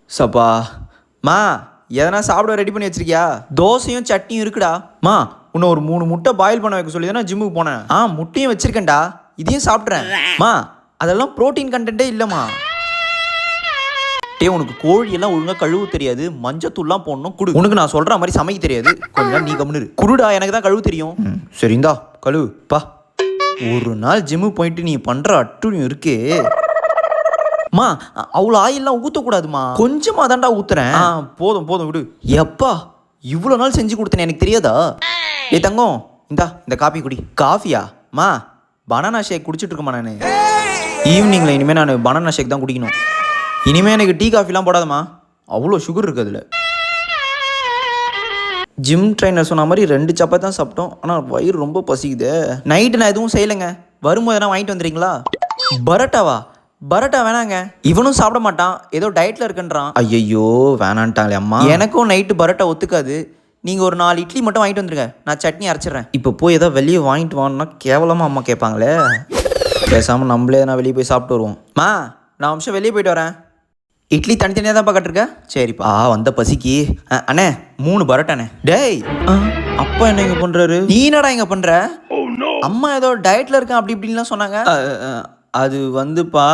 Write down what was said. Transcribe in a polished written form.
சப்பா மா எதனா சாப்பிட ரெடி பண்ணி வச்சிருக்கியா? தோசையும் சட்னியும் இருக்குடா. மா உன்னை ஒரு 3 முட்டை பாயில் பண்ண வைக்க சொல்லி தானே ஜிம்முக்கு போனேன். முட்டையும் வச்சிருக்கேன்டா, இதையும் சாப்பிட்றேன். மா அதெல்லாம் ப்ரோட்டீன் கண்டென்ட்டே இல்லைம்மா. டே உனக்கு கோழியெல்லாம் ஒழுங்காக கழுவு தெரியாது, மஞ்சத்தூள்லாம் போடணும் குடு. உனக்கு நான் சொல்கிற மாதிரி சமைக்க தெரியாது, கொஞ்ச நாள் நீ கம்முனு குடுடா, எனக்கு தான் கழுவு தெரியும். சரிந்தா கழுவு பா. ஒரு நாள் ஜிம்மு போயிட்டு நீ பண்ணுற அட்டுழியும் இருக்கே. மா அவ்வளோ ஆயிலெலாம் ஊற்றக்கூடாதுமா, கொஞ்சமாக தான்டா ஊற்றுறேன். போதும் போதும் விடு. எப்பா இவ்வளோ நாள் செஞ்சு கொடுத்தேன் எனக்கு தெரியாதா? ஏ தங்கம் இந்த காஃபி குடி. காஃபியா? மா பனானா ஷேக் குடிச்சிட்டு இருக்கமா நான். ஈவினிங்கில் இனிமேல் நான் பனானா ஷேக் தான் குடிக்கணும். இனிமேல் எனக்கு டீ காஃபிலாம் போடாதம்மா, அவ்வளோ சுகர் இருக்குது அதில். ஜிம் ட்ரைனர் சொன்ன மாதிரி 2 சப்பாத்தி தான் சாப்பிட்டோம், ஆனால் வயிறு ரொம்ப பசிக்குது. நைட்டு நான் எதுவும் செய்யலைங்க, வரும்போது எதனா வாங்கிட்டு வந்துடுறீங்களா? பரோட்டாவா? பரோட்டா வேணாங்க, இவனும் சாப்பிட மாட்டான், ஏதோ டயட்டில் இருக்குன்றான். ஐயோ வேணான்ட்டாங்களே அம்மா. எனக்கும் நைட்டு பரோட்டா ஒத்துக்காது. நீங்கள் ஒரு 4 இட்லி மட்டும் வாங்கிட்டு வந்துருங்க, நான் சட்னி அரைச்சிட்றேன். இப்போ போய் ஏதோ வெளியே வாங்கிட்டு வாங்கினா கேவலமாக அம்மா கேட்பாங்களே. பேசாமல் நம்மளே நான் வெளியே போய் சாப்பிட்டு வருவோம். மா நான் அம்சம் வெளியே போயிட்டு வரேன். இட்லி தனித்தனியாக தான் கட்டிருக்க. சரிப்பா வந்த பசிக்கு. அண்ணே 3 பரோட்டாண்ணே. டேய் அப்பா என்ன இங்கே பண்ணுறாரு? நீ என்னடா இங்கே பண்ணுற? அம்மா ஏதோ டயட்டில் இருக்கேன் அப்படி இப்படின்லாம் சொன்னாங்க. அது வந்துப்பா